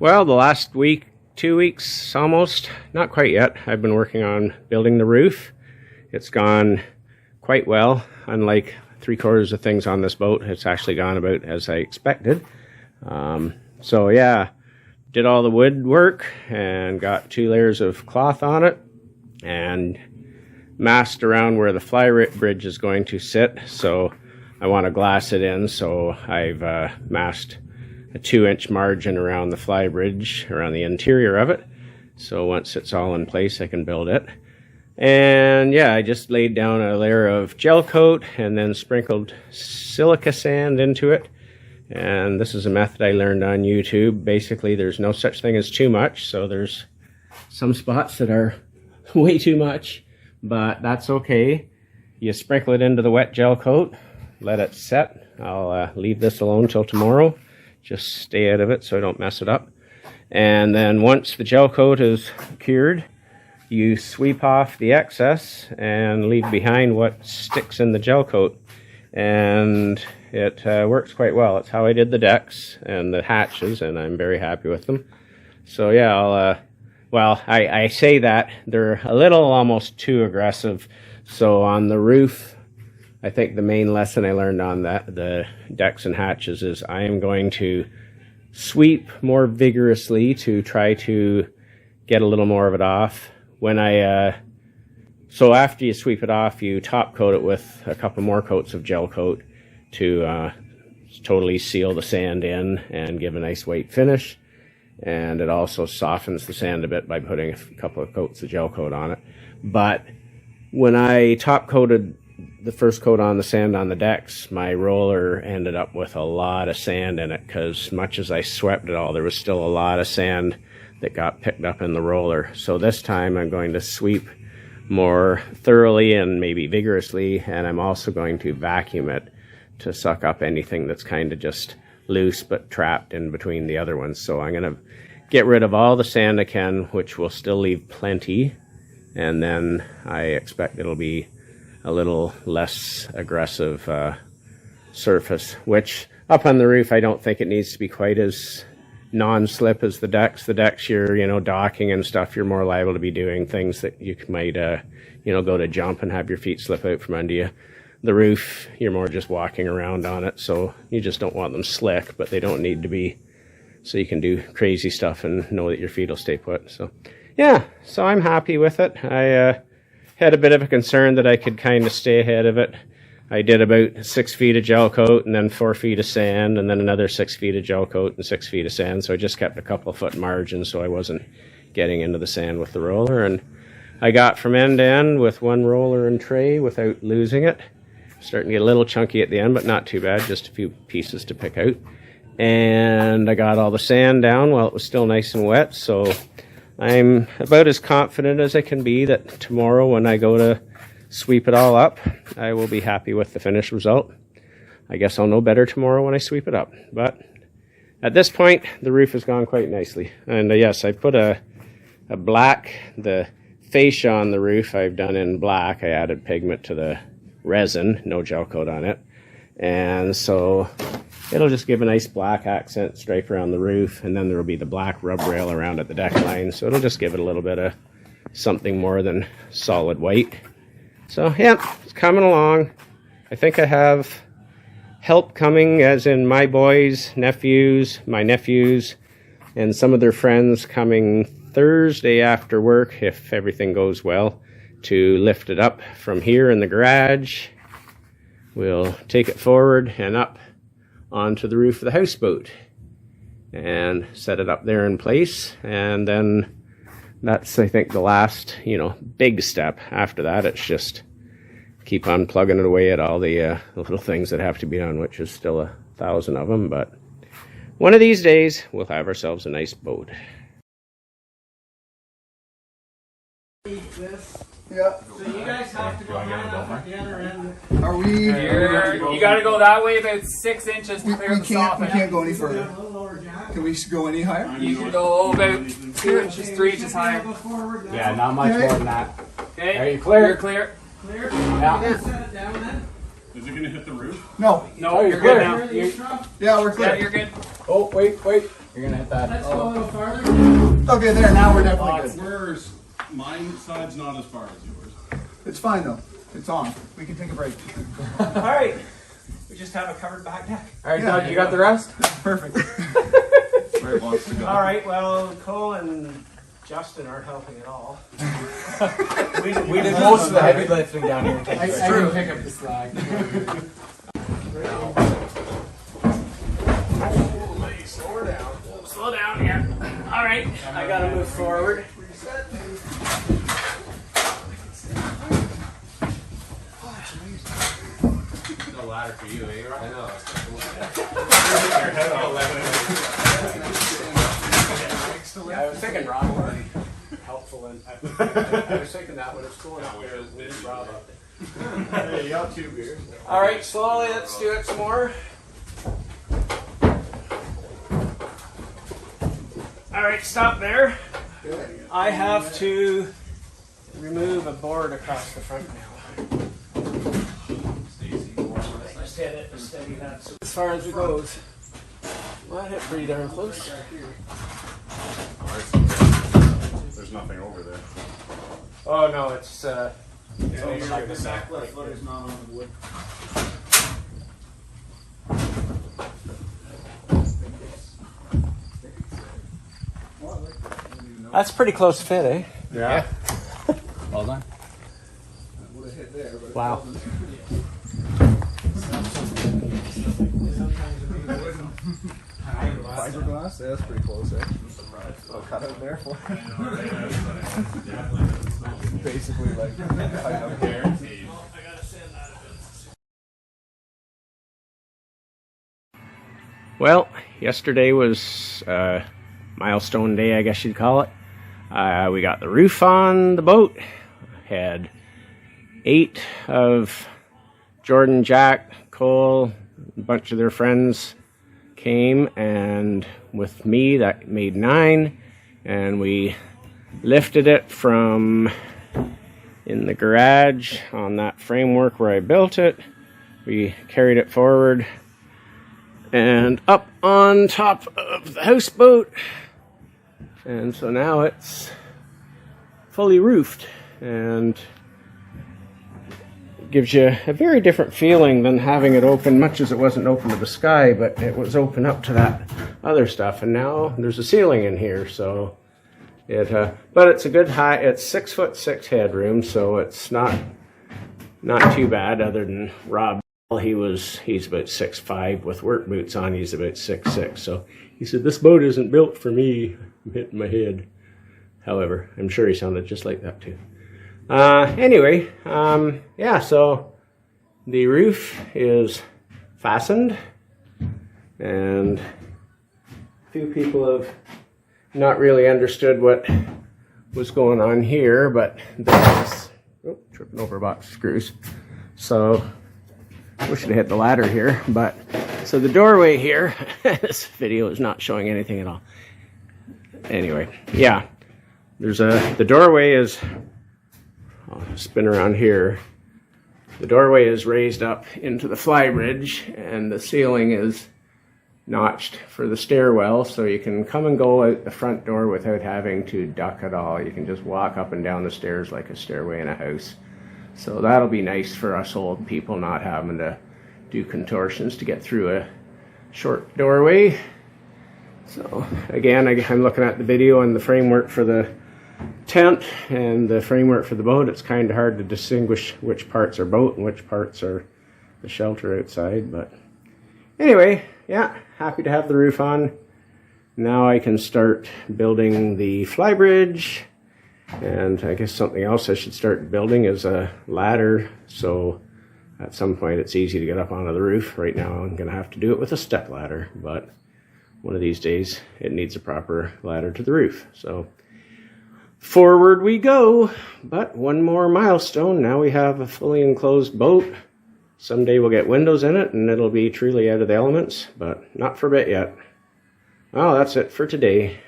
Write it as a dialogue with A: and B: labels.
A: Well, the last week, 2 weeks almost, not quite yet, I've been working on building the roof. It's gone quite well. Unlike 3/4 of things on this boat, it's actually gone about as I expected. So yeah, did all the wood work and got 2 layers of cloth on it and masked around where the flybridge is going to sit. So I want to glass it in, so I've masked a 2-inch margin around the flybridge, around the interior of it. So once it's all in place, I can build it. And yeah, I just laid down a layer of gel coat and then sprinkled silica sand into it. And this is a method I learned on YouTube. Basically, there's no such thing as too much. So there's some spots that are way too much, but that's okay. You sprinkle it into the wet gel coat, let it set. I'll leave this alone till tomorrow. Just stay out of it so I don't mess it up. And then once the gel coat is cured, you sweep off the excess and leave behind what sticks in the gel coat. And it works quite well. It's how I did the decks and the hatches, and I'm very happy with them. So yeah, I say that. They're a little almost too aggressive. So on the roof, I think the main lesson I learned on the decks and hatches is I am going to sweep more vigorously to try to get a little more of it off. So after you sweep it off, you top coat it with a couple more coats of gel coat to totally seal the sand in and give a nice white finish. And it also softens the sand a bit by putting a couple of coats of gel coat on it. But when I top coated the first coat on the sand on the decks, my roller ended up with a lot of sand in it, because much as I swept it all, there was still a lot of sand that got picked up in the roller. So this time I'm going to sweep more thoroughly and maybe vigorously, and I'm also going to vacuum it to suck up anything that's kind of just loose but trapped in between the other ones. So I'm going to get rid of all the sand I can, which will still leave plenty, and then I expect it'll be a little less aggressive surface, which up on the roof I don't think it needs to be quite as non-slip as the decks. The decks, you're docking and stuff, you're more liable to be doing things that you might go to jump and have your feet slip out from under you. The roof, you're more just walking around on it, so you just don't want them slick, but they don't need to be, so you can do crazy stuff and know that your feet will stay put. So yeah, so I'm happy with it. I had a bit of a concern that I could kind of stay ahead of it. I did about 6 feet of gel coat and then 4 feet of sand and then another 6 feet of gel coat and 6 feet of sand. So I just kept a couple of foot margins so I wasn't getting into the sand with the roller. And I got from end to end with one roller and tray without losing it. Starting to get a little chunky at the end, but not too bad. Just a few pieces to pick out. And I got all the sand down while it was still nice and wet. So I'm about as confident as I can be that tomorrow when I go to sweep it all up, I will be happy with the finished result. I guess I'll know better tomorrow when I sweep it up. But at this point, the roof has gone quite nicely. And yes, I put a black, the fascia on the roof I've done in black. I added pigment to the resin, no gel coat on it. And so it'll just give a nice black accent stripe around the roof, and then there will be the black rub rail around at the deck line, so it'll just give it a little bit of something more than solid white. So yeah, it's coming along. I think I have help coming, as in my boys, my nephews, and some of their friends coming Thursday after work, if everything goes well, to lift it up from here in the garage. We'll take it forward and up onto the roof of the houseboat and set it up there in place. And then that's, I think, the last, big step. After that, it's just keep on plugging it away at all the little things that have to be done, which is still 1,000 of them. But one of these days, we'll have ourselves a nice boat.
B: Yeah.
C: So you guys have to go at the other end.
B: Are we?
C: You got to go that way about 6 inches to clear the soffit.
B: We can't go any further. Can we go any higher?
C: You can go about 2 inches, 3 inches higher.
A: Yeah, not much more than that.
C: Okay.
A: Are you clear?
C: You're clear. Clear.
A: Yeah.
C: Set it down then.
D: Is it going to hit the roof?
B: No.
C: No, you're good now.
B: Yeah, we're clear.
C: Yeah, you're good.
A: Oh, wait.
C: You're gonna hit that.
D: Let's go a little farther.
B: Okay, there, now we're definitely good.
E: Where's mine side's not as far as yours.
B: It's fine though. It's on. We can take a break.
A: All right. We just have a covered back deck.
C: All right,
B: Yeah.
C: Doug, you got the rest?
B: Perfect.
E: Where it wants to go.
A: All right. Well, Cole and Justin aren't helping at all.
C: We did most of the heavy lifting down here.
D: I can pick up the slack.
A: Slow down here. All right. I gotta move forward.
C: No ladder for you, eh? I know.
A: I was thinking Rob would be helpful, and I was thinking that when it's going up there, we need Rob up there.
E: Hey, you got 2 beers.
A: All right, slowly. Let's do it some more. All right, stop there. I have to remove a board across the front now. Just hit it and steady that. So as far as it goes, well, that hit pretty darn close.
E: There's nothing over there.
A: Oh no, it's
E: Yeah, you're like the back left footer's not on the wood.
A: that's pretty close fit, eh?
C: Yeah. Well done.
B: Would have hit there, but
A: Wow.
B: fiberglass, yeah, that's pretty close, eh? I'll cut out there for basically like tight up here.
A: Well, yesterday was milestone day, I guess you'd call it. We got the roof on the boat. Had 8 of Jordan, Jack, Cole, a bunch of their friends came, and with me that made 9, and we lifted it from in the garage on that framework where I built it. We carried it forward and up on top of the houseboat, and so now it's fully roofed and gives you a very different feeling than having it open, much as it wasn't open to the sky, but it was open up to that other stuff. And now there's a ceiling in here, so it but it's a good height. It's 6'6" headroom, so it's not too bad. Other than Rob, he's about 6'5" with work boots on. He's about 6'6", so he said this boat isn't built for me. I'm hitting my head. However, I'm sure he sounded just like that too. Anyway, yeah, so the roof is fastened, and a few people have not really understood what was going on here, but this, oh, tripping over a box of screws. So, we should have hit the ladder here, but, so the doorway here, this video is not showing anything at all. Anyway, yeah, the doorway is, I'll spin around here. The doorway is raised up into the flybridge, and the ceiling is notched for the stairwell, so you can come and go out the front door without having to duck at all. You can just walk up and down the stairs like a stairway in a house. So that'll be nice for us old people, not having to do contortions to get through a short doorway. So again, I'm looking at the video and the framework for the tent and the framework for the boat. It's kind of hard to distinguish which parts are boat and which parts are the shelter outside, but anyway, yeah, happy to have the roof on. Now I can start building the flybridge, and I guess something else I should start building is a ladder, so at some point it's easy to get up onto the roof. Right now I'm going to have to do it with a step ladder, but one of these days it needs a proper ladder to the roof. So forward we go, but one more milestone. Now we have a fully enclosed boat. Someday we'll get windows in it and it'll be truly out of the elements, but not for a bit yet. Well, that's it for today.